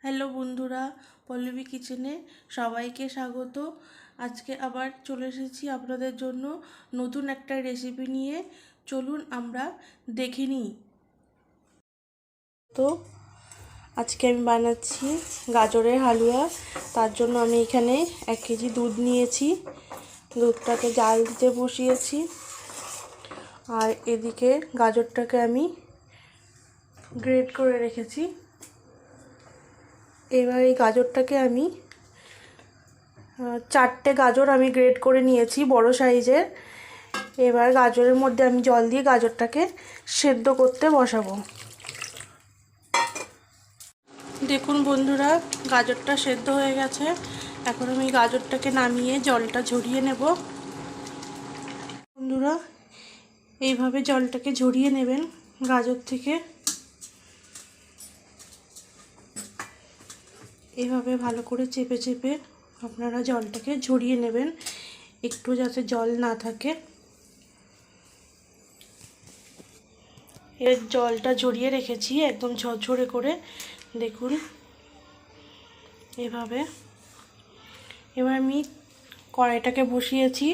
Hello বন্ধুরা, পল্লবী কিচেনে সবাইকে স্বাগত। আজকে আবার চলে এসেছি আপনাদের জন্য নতুন একটা রেসিপি নিয়ে। চলুন আমরা দেখে নিই। তো আজকে আমি বানাচ্ছি গাজরের হালুয়া। তার জন্য আমি এখানে 1 কেজি দুধ নিয়েছি। দুধটাকে জাল দিতে বসিয়েছি। আর এদিকে গাজরটাকে আমি গ্রেট করে রেখেছি। এবার এই গাজরটাকে আমি 4টে গাজর আমি গ্রেট করে নিয়েছি বড় সাইজের। এবার গাজরের মধ্যে আমি জল দিয়ে গাজরটাকে সেদ্ধ করতে বসাবো। দেখুন বন্ধুরা, গাজরটা সেদ্ধ হয়ে গেছে। এখন আমি গাজরটাকে নামিয়ে জলটা ঝরিয়ে নেব। বন্ধুরা, এইভাবে জলটাকে ঝরিয়ে নেবেন গাজর থেকে। এভাবে ভালো করে চেপে চেপে আপনারা জলটাকে ঝরিয়ে নেবেন, একটু যাতে জল না থাকে। এর জলটা ঝরিয়ে রেখেছি একদম ঝরঝরে করে, দেখুন এভাবে। এবার আমি কড়াইটাকে বসিয়েছি।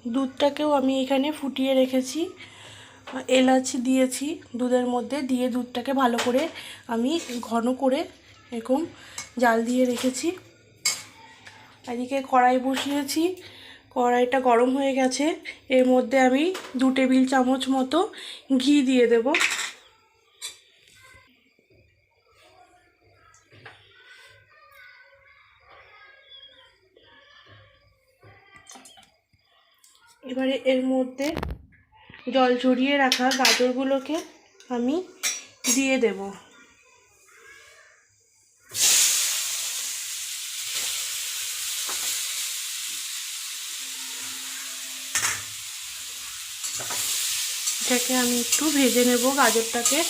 দুধটাকেও আমি এখানে ফুটিয়ে রেখেছি, এলাচি দিয়েছি দুধের মধ্যে, দিয়ে দুধটাকে ভালো করে আমি ঘন করে এরকম জাল দিয়ে রেখেছি। এদিকে কড়াই বসিয়েছি, কড়াইটা গরম হয়ে গেছে। এর মধ্যে আমি 2 টেবিল চামচ মতো ঘি দিয়ে দেব। এবারে এর মধ্যে জল ঝরিয়ে রাখা গাজরগুলোকে আমি দিয়ে দেব। এটাকে আমি একটু ভেজে নেব গাজরটাকে।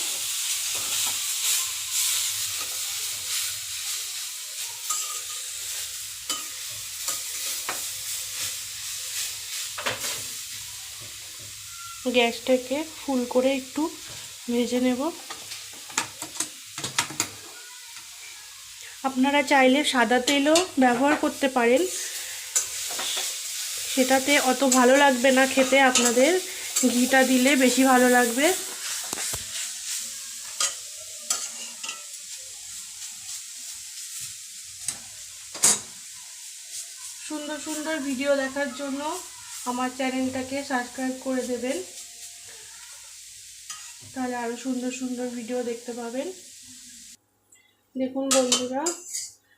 গ্যাসটাকে ফুল করে একটু ভেজে নেব। আপনারা চাইলে সাদা তেলও ব্যবহার করতে পারেন, সেটাতে অত ভালো লাগবে না খেতে, আপনাদের ঘিটা দিলে বেশি ভালো লাগবে। সুন্দর সুন্দর ভিডিও দেখার জন্য আমার চ্যানেলটাকে সাবস্ক্রাইব করে দেবেন, তাহলে আরও সুন্দর সুন্দর ভিডিও দেখতে পাবেন। দেখুন বন্ধুরা,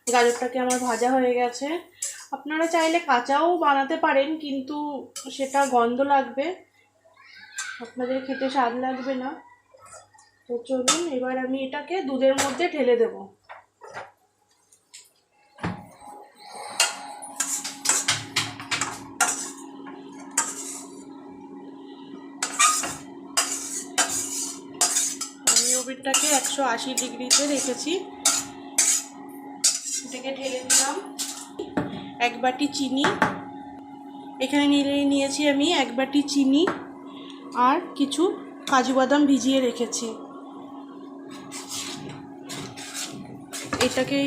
গাজরটাকে আমার ভাজা হয়ে গেছে। আপনারা চাইলে কাঁচাও বানাতে পারেন, কিন্তু সেটা গন্ধ লাগবে, আপনাদের খেতে স্বাদ লাগবে না। তো চলুন এবার আমি এটাকে দুধের মধ্যে ঢেলে দেব। আমি ওভেনটাকে 180 ডিগ্রিতে রেখেছি। এটাকে ঢেলে দিলাম। 1 বাটি চিনি এখানে নিয়েছি আমি, 1 বাটি চিনি আর কিছু কাজু বাদাম ভিজিয়ে রেখেছি। এটাকে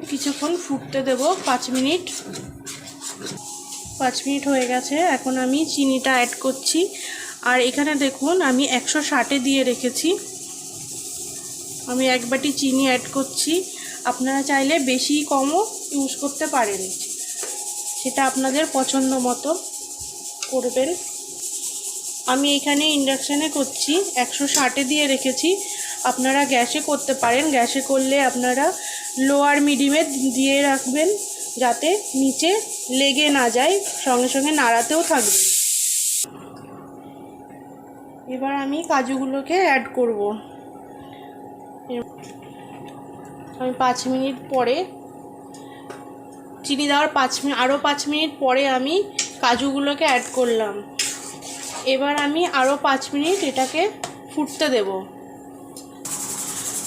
কিছুক্ষণ ফুটতে দেব, 5 মিনিট। 5 মিনিট হয়ে গেছে। এখন আমি চিনিটা অ্যাড করছি। আর এখানে দেখুন আমি 160-এ দিয়ে রেখেছি। আমি 1 বাটি চিনি অ্যাড করছি। আপনারা চাইলে বেশি কমও ইউজ করতে পারেন, সেটা আপনাদের পছন্দ মতো করবেন। আমি এখানে ইন্ডাকশানে করছি, 160-এ দিয়ে রেখেছি। আপনারা গ্যাসে করতে পারেন। গ্যাসে করলে আপনারা লো আর মিডিয়ামে দিয়ে রাখবেন, যাতে নিচে লেগে না যায়, সঙ্গে সঙ্গে নাড়াতেও থাকবে। এবার আমি কাজুগুলোকে অ্যাড করব। আমি 5 মিনিট পরে, চিনি দেওয়ার 5 মিনিট, আরও 5 মিনিট পরে আমি কাজুগুলোকে অ্যাড করলাম। এবার আমি আরও 5 মিনিট এটাকে ফুটতে দেব।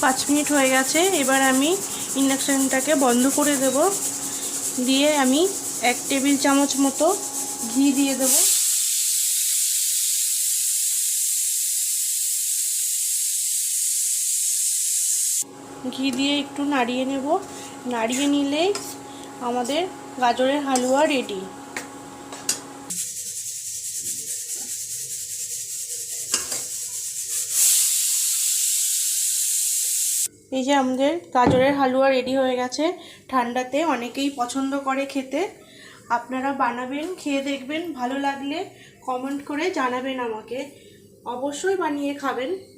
5 মিনিট হয়ে গেছে। এবার আমি ইন্ডাকশানটাকে বন্ধ করে দেব। দিয়ে আমি 1 টেবিল চামচ মতো ঘি দিয়ে দেব। ঘি দিয়ে একটু নাড়িয়ে নেব। নাড়িয়ে নিলেই আমাদের গাজরের হালুয়া রেডি। এই যে আমাদের গাজরের হালুয়া রেডি হয়ে গেছে। ঠান্ডাতে অনেকেই পছন্দ করে খেতে। আপনারা বানাবেন, খেয়ে দেখবেন, ভালো লাগলে কমেন্ট করে জানাবেন আমাকে। অবশ্যই বানিয়ে খাবেন।